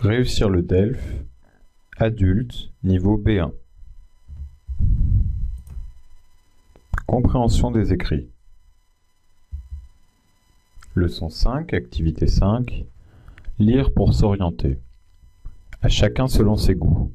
Réussir le DELF, adulte, niveau B1. Compréhension des écrits. Leçon 5, activité 5. Lire pour s'orienter. À chacun selon ses goûts.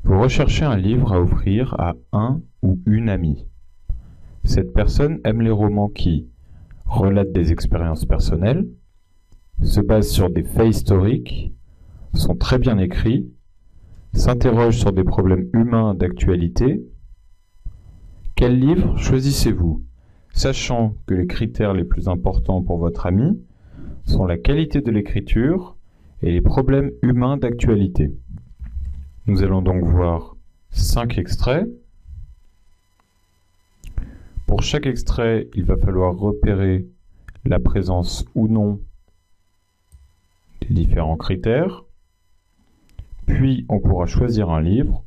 Vous recherchez un livre à offrir à un ou une amie. Cette personne aime les romans qui relatent des expériences personnelles, se basent sur des faits historiques, sont très bien écrits, s'interrogent sur des problèmes humains d'actualité. Quel livre choisissez-vous, sachant que les critères les plus importants pour votre ami sont la qualité de l'écriture et les problèmes humains d'actualité? Nous allons donc voir 5 extraits. Pour chaque extrait, il va falloir repérer la présence ou non des différents critères. Puis, on pourra choisir un livre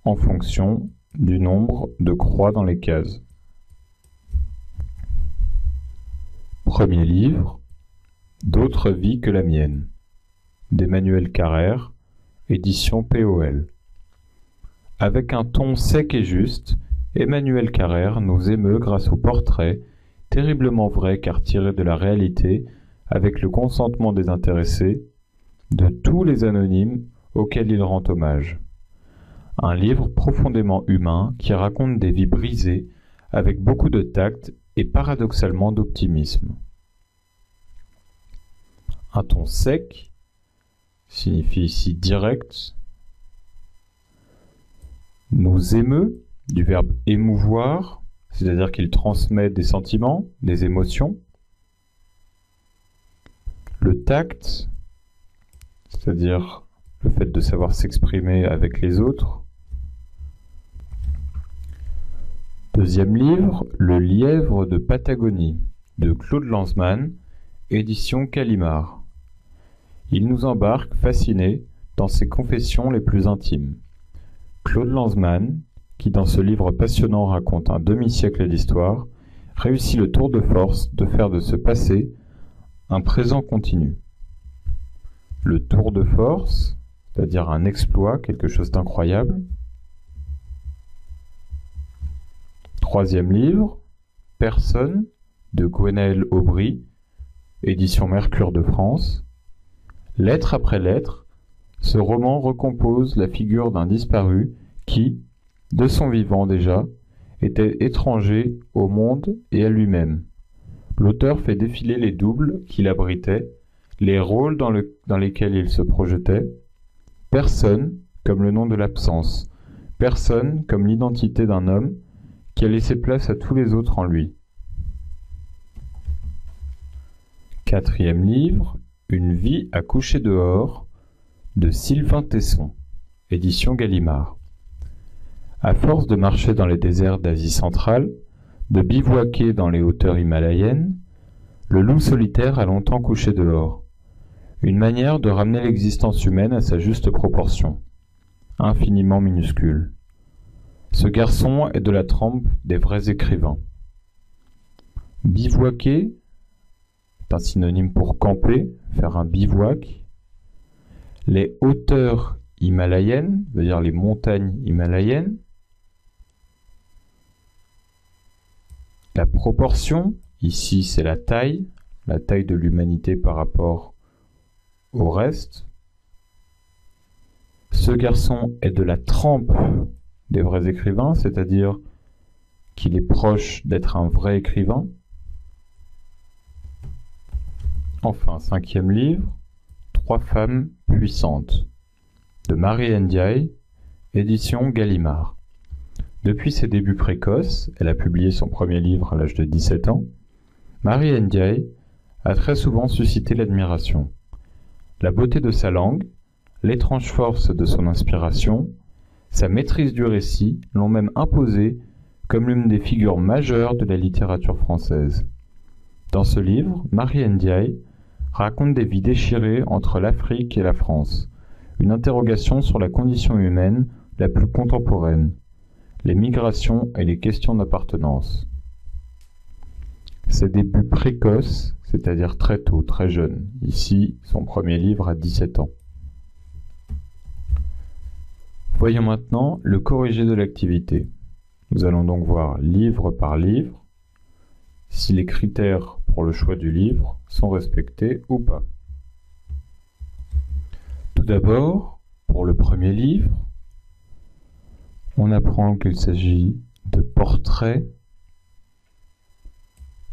en fonction du nombre de croix dans les cases. Premier livre, D'autres vies que la mienne, d'Emmanuel Carrère, édition POL. Avec un ton sec et juste, Emmanuel Carrère nous émeut grâce au portrait, terriblement vrai car tiré de la réalité, avec le consentement des intéressés, de tous les anonymes auxquels il rend hommage. Un livre profondément humain qui raconte des vies brisées avec beaucoup de tact et paradoxalement d'optimisme. Un ton sec signifie ici direct, nous émeut, du verbe émouvoir, c'est-à-dire qu'il transmet des sentiments, des émotions. Le tact, c'est-à-dire le fait de savoir s'exprimer avec les autres. Deuxième livre, Le lièvre de Patagonie, de Claude Lanzmann, édition Gallimard. Il nous embarque, fasciné, dans ses confessions les plus intimes. Claude Lanzmann, qui dans ce livre passionnant raconte un demi-siècle d'histoire, réussit le tour de force de faire de ce passé un présent continu. Le tour de force, c'est-à-dire un exploit, quelque chose d'incroyable. Troisième livre, Personne, de Gwenaël Aubry, édition Mercure de France. Lettre après lettre, ce roman recompose la figure d'un disparu qui, de son vivant déjà, était étranger au monde et à lui-même. L'auteur fait défiler les doubles qu'il abritait, les rôles dans lesquels il se projetait. Personne comme le nom de l'absence, personne comme l'identité d'un homme qui a laissé place à tous les autres en lui. Quatrième livre, Une vie à coucher dehors, de Sylvain Tesson, édition Gallimard. À force de marcher dans les déserts d'Asie centrale, de bivouaquer dans les hauteurs himalayennes, le loup solitaire a longtemps couché dehors. Une manière de ramener l'existence humaine à sa juste proportion, infiniment minuscule. Ce garçon est de la trempe des vrais écrivains. Bivouaquer est un synonyme pour camper, faire un bivouac. Les hauteurs himalayennes, veut dire les montagnes himalayennes. La proportion, ici c'est la taille de l'humanité par rapport au reste. Ce garçon est de la trempe des vrais écrivains, c'est-à-dire qu'il est proche d'être un vrai écrivain. Enfin, cinquième livre, Trois femmes puissantes, de Marie Ndiaye, édition Gallimard. Depuis ses débuts précoces, elle a publié son premier livre à l'âge de 17 ans, Marie Ndiaye a très souvent suscité l'admiration. La beauté de sa langue, l'étrange force de son inspiration, sa maîtrise du récit l'ont même imposée comme l'une des figures majeures de la littérature française. Dans ce livre, Marie Ndiaye raconte des vies déchirées entre l'Afrique et la France, une interrogation sur la condition humaine la plus contemporaine, les migrations et les questions d'appartenance. Ses débuts précoces, c'est-à-dire très tôt, très jeune, ici son premier livre à 17 ans. Voyons maintenant le corrigé de l'activité. Nous allons donc voir livre par livre si les critères pour le choix du livre sont respectés ou pas. Tout d'abord, pour le premier livre, on apprend qu'il s'agit de portraits.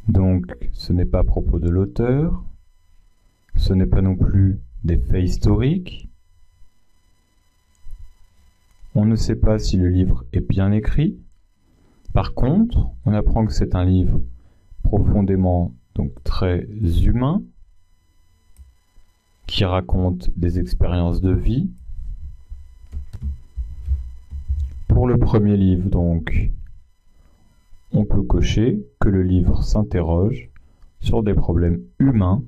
Donc, ce n'est pas à propos de l'auteur, ce n'est pas non plus des faits historiques. On ne sait pas si le livre est bien écrit. Par contre, on apprend que c'est un livre profondément, donc très humain, qui raconte des expériences de vie. Pour le premier livre, donc, on peut cocher que le livre s'interroge sur des problèmes humains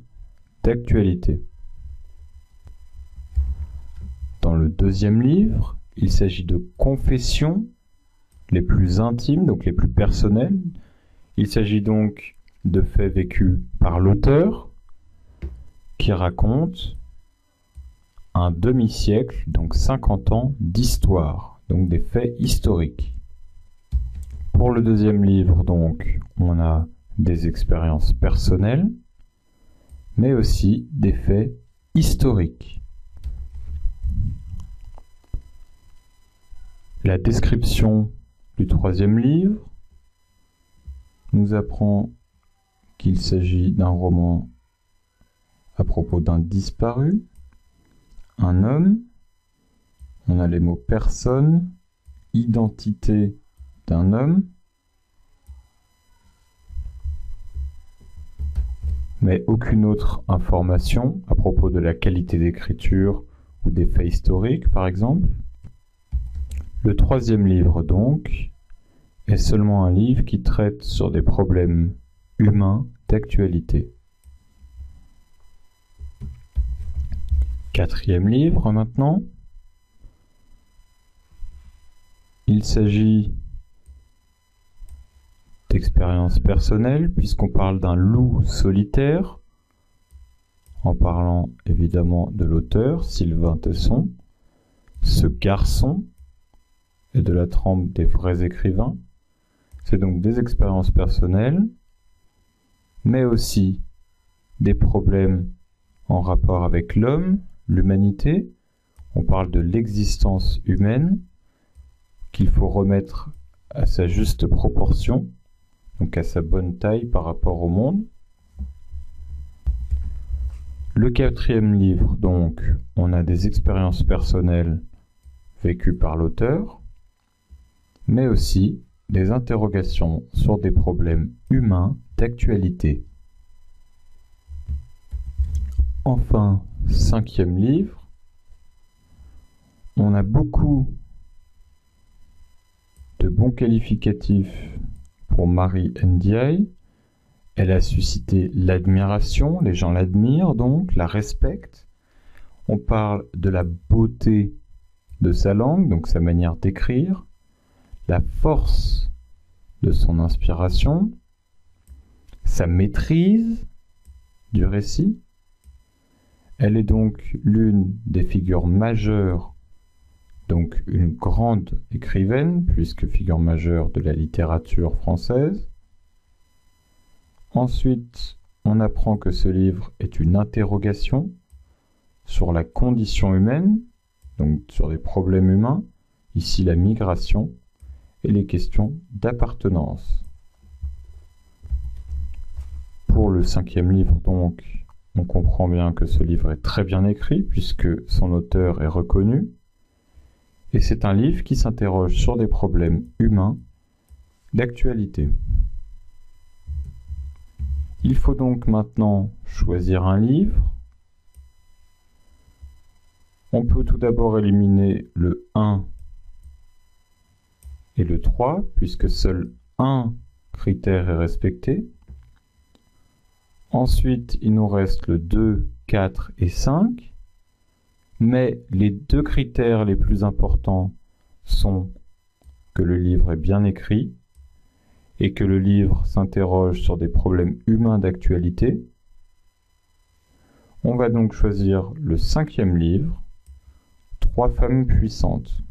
d'actualité. Dans le deuxième livre, il s'agit de confessions les plus intimes, donc les plus personnelles. Il s'agit donc de faits vécus par l'auteur qui raconte un demi-siècle, donc 50 ans d'histoire, donc des faits historiques. Pour le deuxième livre, donc, on a des expériences personnelles, mais aussi des faits historiques. La description du troisième livre nous apprend qu'il s'agit d'un roman à propos d'un disparu, un homme, on a les mots personne, identité d'un homme, mais aucune autre information à propos de la qualité d'écriture ou des faits historiques, par exemple. Le troisième livre, donc, est seulement un livre qui traite sur des problèmes humains d'actualité. Quatrième livre, maintenant. Il s'agit d'expériences personnelles, puisqu'on parle d'un loup solitaire, en parlant évidemment de l'auteur, Sylvain Tesson, ce garçon, et de la trempe des vrais écrivains. C'est donc des expériences personnelles, mais aussi des problèmes en rapport avec l'homme, l'humanité. On parle de l'existence humaine, qu'il faut remettre à sa juste proportion, donc à sa bonne taille par rapport au monde. Le quatrième livre, donc, on a des expériences personnelles vécues par l'auteur, mais aussi des interrogations sur des problèmes humains d'actualité. Enfin, cinquième livre, on a beaucoup de bons qualificatifs pour Marie Ndiaye. Elle a suscité l'admiration, les gens l'admirent donc, la respectent. On parle de la beauté de sa langue, donc sa manière d'écrire, la force de son inspiration, sa maîtrise du récit. Elle est donc l'une des figures majeures, donc une grande écrivaine, puisque figure majeure de la littérature française. Ensuite, on apprend que ce livre est une interrogation sur la condition humaine, donc sur des problèmes humains, ici la migration, et les questions d'appartenance. Pour le cinquième livre, donc, on comprend bien que ce livre est très bien écrit, puisque son auteur est reconnu, et c'est un livre qui s'interroge sur des problèmes humains d'actualité. Il faut donc maintenant choisir un livre. On peut tout d'abord éliminer le 1 et le 3, puisque seul un critère est respecté. Ensuite, il nous reste le 2, 4 et 5. Mais les deux critères les plus importants sont que le livre est bien écrit et que le livre s'interroge sur des problèmes humains d'actualité. On va donc choisir le cinquième livre, 3 femmes puissantes.